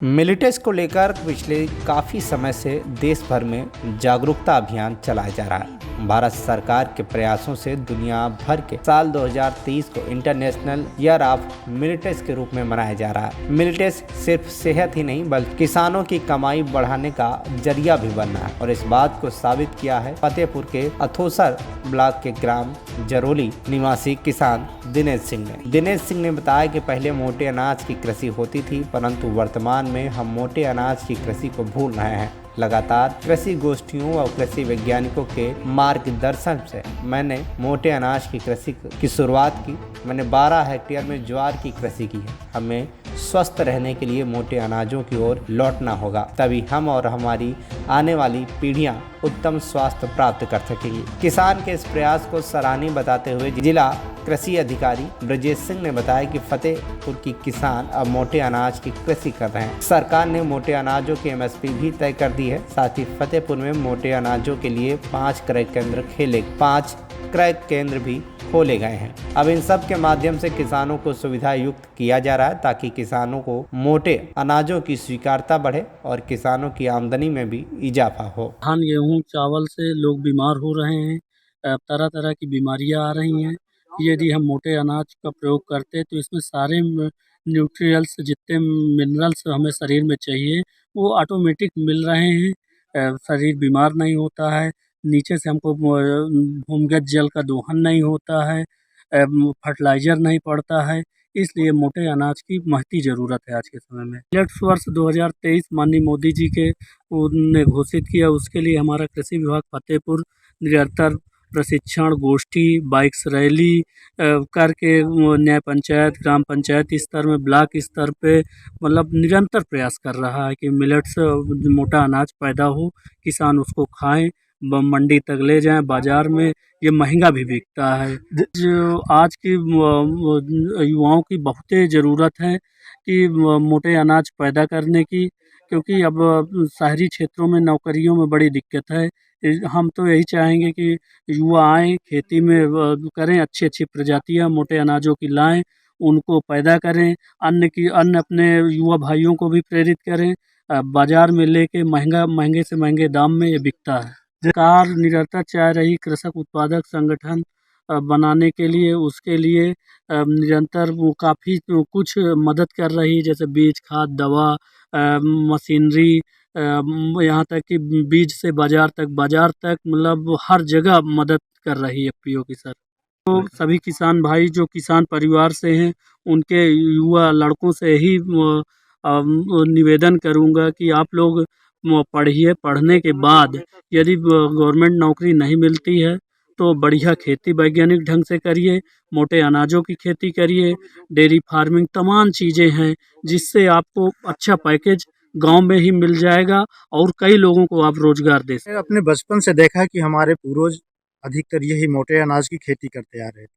मिलिटेस को लेकर पिछले काफ़ी समय से देश भर में जागरूकता अभियान चलाया जा रहा है। भारत सरकार के प्रयासों से दुनिया भर के साल 2023 को इंटरनेशनल ईयर ऑफ मिलिटेस के रूप में मनाया जा रहा है। मिलिटेस सिर्फ सेहत ही नहीं बल्कि किसानों की कमाई बढ़ाने का जरिया भी बना है और इस बात को साबित किया है फतेहपुर के अथोसर ब्लॉक के ग्राम जरोली निवासी किसान दिनेश सिंह ने। दिनेश सिंह ने बताया कि पहले मोटे अनाज की कृषि होती थी, परंतु वर्तमान में हम मोटे अनाज की कृषि को भूल रहे हैं। लगातार कृषि गोष्ठियों और कृषि वैज्ञानिकों के मार्गदर्शन से मैंने मोटे अनाज की कृषि की शुरुआत की। मैंने 12 हेक्टेयर में ज्वार की कृषि की है। हमें स्वस्थ रहने के लिए मोटे अनाजों की ओर लौटना होगा, तभी हम और हमारी आने वाली पीढ़ियां उत्तम स्वास्थ्य प्राप्त कर सकेंगी। किसान के इस प्रयास को सराहनीय बताते हुए जिला कृषि अधिकारी ब्रजेश सिंह ने बताया कि फतेहपुर की किसान अब मोटे अनाज की कृषि कर रहे हैं। सरकार ने मोटे अनाजों की एमएसपी भी तय कर दी है। साथ ही फतेहपुर में मोटे अनाजों के लिए 5 क्रय केंद्र भी खोले गए हैं। अब इन सब के माध्यम से किसानों को सुविधा युक्त किया जा रहा है ताकि किसानों को मोटे अनाजों की स्वीकारता बढ़े और किसानों की आमदनी में भी इजाफा हो। धान गेहूँ चावल से लोग बीमार हो रहे हैं, तरह तरह की बीमारियां आ रही हैं। यदि हम मोटे अनाज का प्रयोग करते हैं तो इसमें सारे न्यूट्रियल्स जितने मिनरल्स हमें शरीर में चाहिए वो ऑटोमेटिक मिल रहे हैं। शरीर बीमार नहीं होता है, नीचे से हमको भूमिगत जल का दोहन नहीं होता है, फर्टिलाइजर नहीं पड़ता है। इसलिए मोटे अनाज की महती ज़रूरत है आज के समय में। मिलेट्स वर्ष 2023 माननीय मोदी जी के उनने घोषित किया, उसके लिए हमारा कृषि विभाग फतेहपुर निरंतर प्रशिक्षण गोष्ठी बाइक्स रैली करके न्याय पंचायत ग्राम पंचायत स्तर में ब्लॉक स्तर पे मतलब निरंतर प्रयास कर रहा है कि मिलेट्स मोटा अनाज पैदा हो, किसान उसको खाएं, मंडी तक ले जाएं, बाजार में ये महंगा भी बिकता है। जो आज की युवाओं की बहुत ज़रूरत है कि मोटे अनाज पैदा करने की, क्योंकि अब शहरी क्षेत्रों में नौकरियों में बड़ी दिक्कत है। हम तो यही चाहेंगे कि युवा आएँ, खेती में करें, अच्छी-अच्छी प्रजातियाँ मोटे अनाजों की लाएँ, उनको पैदा करें, अन्न अपने युवा भाइयों को भी प्रेरित करें। बाज़ार में लेके महंगे से महंगे दाम में ये बिकता है। सरकार निरंतर चाह रही कृषक उत्पादक संगठन बनाने के लिए, उसके लिए निरंतर वो काफ़ी कुछ मदद कर रही है, जैसे बीज, खाद, दवा, मशीनरी, यहाँ तक कि बीज से बाज़ार तक मतलब हर जगह मदद कर रही है एफपीओ की सर। तो सभी किसान भाई जो किसान परिवार से हैं, उनके युवा लड़कों से ही निवेदन करूँगा कि आप लोग पढ़िए, पढ़ने के बाद यदि गवर्नमेंट नौकरी नहीं मिलती है तो बढ़िया खेती वैज्ञानिक ढंग से करिए, मोटे अनाजों की खेती करिए, डेयरी फार्मिंग तमाम चीज़ें हैं जिससे आपको अच्छा पैकेज गांव में ही मिल जाएगा और कई लोगों को आप रोजगार दे सकते। अपने बचपन से देखा है कि हमारे पूर्वज अधिकतर यही मोटे अनाज की खेती करते आ रहे थे,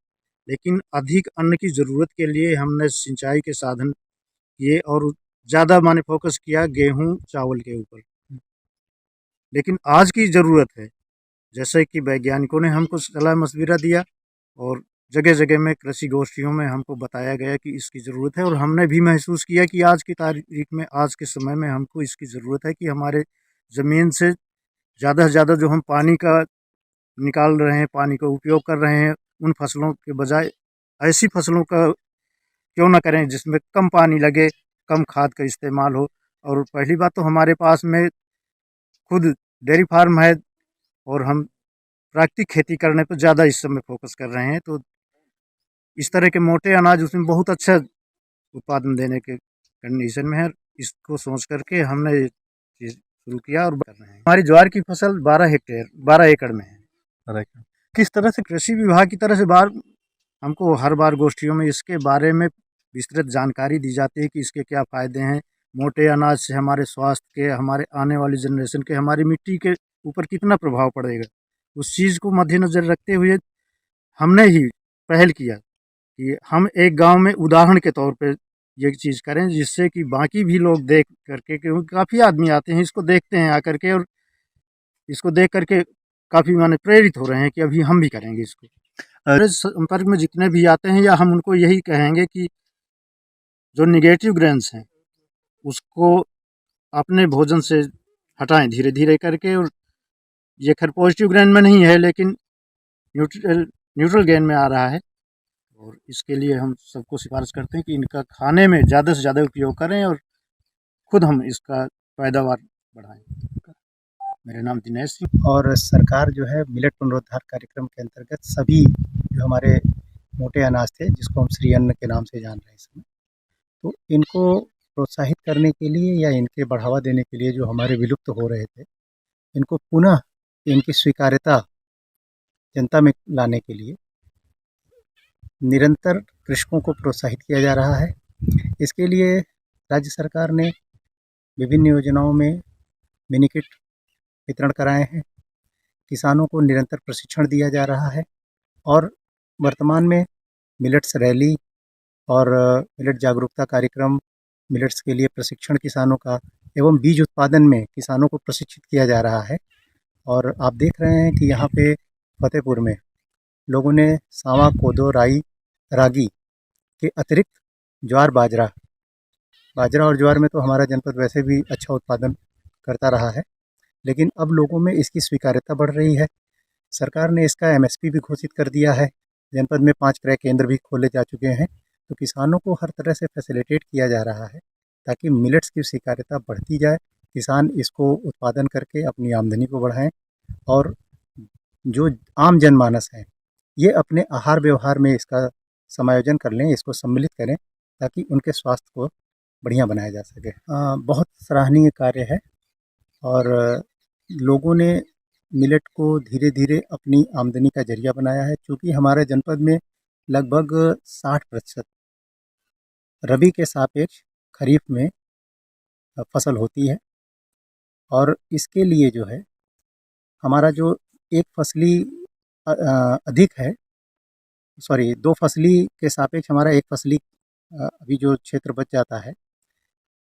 लेकिन अधिक अन्न की ज़रूरत के लिए हमने सिंचाई के साधन किए और ज़्यादा माने फोकस किया गेहूं चावल के ऊपर। लेकिन आज की ज़रूरत है, जैसे कि वैज्ञानिकों ने हमको सलाह मशविरा दिया और जगह जगह में कृषि गोष्ठियों में हमको बताया गया कि इसकी ज़रूरत है और हमने भी महसूस किया कि आज की तारीख में, आज के समय में हमको इसकी ज़रूरत है कि हमारे ज़मीन से ज़्यादा से ज़्यादा जो हम पानी का निकाल रहे हैं, पानी का उपयोग कर रहे हैं, उन फसलों के बजाय ऐसी फसलों का क्यों ना करें जिसमें कम पानी लगे, कम खाद का इस्तेमाल हो। और पहली बात तो हमारे पास में खुद डेयरी फार्म है और हम प्राकृतिक खेती करने पर ज़्यादा इस समय फोकस कर रहे हैं, तो इस तरह के मोटे अनाज उसमें बहुत अच्छा उत्पादन देने के कंडीशन में है। इसको सोच करके हमने ये चीज़ शुरू किया और कर रहे हैं। हमारी ज्वार की फसल 12 एकड़ में है। किस तरह से कृषि विभाग की तरफ से हमको हर बार गोष्ठियों में इसके बारे में विस्तृत जानकारी दी जाती है कि इसके क्या फ़ायदे हैं, मोटे अनाज से हमारे स्वास्थ्य के, हमारे आने वाली जनरेशन के, हमारी मिट्टी के ऊपर कितना प्रभाव पड़ेगा। उस चीज़ को मद्देनज़र रखते हुए हमने ही पहल किया कि हम एक गांव में उदाहरण के तौर पे ये चीज़ करें, जिससे कि बाकी भी लोग देख करके, क्योंकि काफ़ी आदमी आते हैं इसको देखते हैं आकर के और इसको देख करके काफ़ी माने प्रेरित हो रहे हैं कि अभी हम भी करेंगे इसको। मेरे संपर्क में जितने भी आते हैं या हम उनको यही कहेंगे कि जो निगेटिव ग्रेन्स हैं उसको अपने भोजन से हटाएं धीरे धीरे करके। और ये खैर पॉजिटिव ग्रेन में नहीं है, लेकिन न्यूट्रल ग्रेन में आ रहा है, और इसके लिए हम सबको सिफारिश करते हैं कि इनका खाने में ज़्यादा से ज़्यादा उपयोग करें और खुद हम इसका पैदावार बढ़ाएं। मेरा नाम दिनेश सिंह। और सरकार जो है मिलेट पुनरुद्धार कार्यक्रम के अंतर्गत सभी जो हमारे मोटे अनाज थे, जिसको हम श्री अन्न के नाम से जान रहे हैं इस समय, तो इनको प्रोत्साहित करने के लिए या इनके बढ़ावा देने के लिए जो हमारे विलुप्त हो रहे थे, इनको पुनः इनकी स्वीकार्यता जनता में लाने के लिए निरंतर कृषकों को प्रोत्साहित किया जा रहा है। इसके लिए राज्य सरकार ने विभिन्न योजनाओं में मिनी किट वितरण कराए हैं, किसानों को निरंतर प्रशिक्षण दिया जा रहा है, और वर्तमान में मिलेट्स रैली और मिलेट जागरूकता कार्यक्रम, मिलेट्स के लिए प्रशिक्षण किसानों का एवं बीज उत्पादन में किसानों को प्रशिक्षित किया जा रहा है। और आप देख रहे हैं कि यहाँ पे फतेहपुर में लोगों ने सांवा, कोदो, राई, रागी के अतिरिक्त ज्वार, बाजरा और ज्वार में तो हमारा जनपद वैसे भी अच्छा उत्पादन करता रहा है, लेकिन अब लोगों में इसकी स्वीकार्यता बढ़ रही है। सरकार ने इसका एमएसपी भी घोषित कर दिया है। जनपद में 5 क्रय केंद्र भी खोले जा चुके हैं, तो किसानों को हर तरह से फैसिलिटेट किया जा रहा है ताकि मिलेट्स की स्वीकार्यता बढ़ती जाए, किसान इसको उत्पादन करके अपनी आमदनी को बढ़ाएं, और जो आम जनमानस है ये अपने आहार व्यवहार में इसका समायोजन कर लें, इसको सम्मिलित करें, ताकि उनके स्वास्थ्य को बढ़िया बनाया जा सके। बहुत सराहनीय कार्य है, और लोगों ने मिलेट को धीरे धीरे अपनी आमदनी का जरिया बनाया है। चूँकि हमारे जनपद में लगभग 60% रबी के सापेक्ष खरीफ में फसल होती है, और इसके लिए जो है हमारा जो एक फसली अधिक है, सॉरी 2 फसली के सापेक्ष हमारा एक फसली अभी जो क्षेत्र बच जाता है,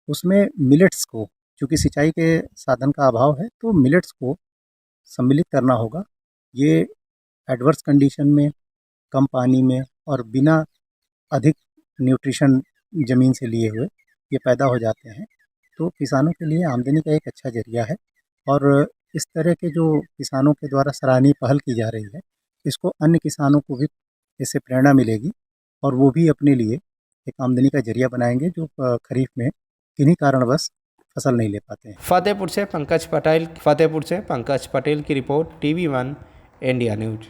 उसमें मिलेट्स को, चूँकि सिंचाई के साधन का अभाव है, तो मिलेट्स को सम्मिलित करना होगा। ये एडवर्स कंडीशन में, कम पानी में और बिना अधिक न्यूट्रिशन ज़मीन से लिए हुए ये पैदा हो जाते हैं, तो किसानों के लिए आमदनी का एक अच्छा ज़रिया है। और इस तरह के जो किसानों के द्वारा सराहनीय पहल की जा रही है, इसको अन्य किसानों को भी इससे प्रेरणा मिलेगी, और वो भी अपने लिए एक आमदनी का ज़रिया बनाएंगे, जो खरीफ में किन्हीं कारणवश फसल नहीं ले पाते हैं। फतेहपुर से पंकज पटेल की रिपोर्ट, TV1 इंडिया न्यूज।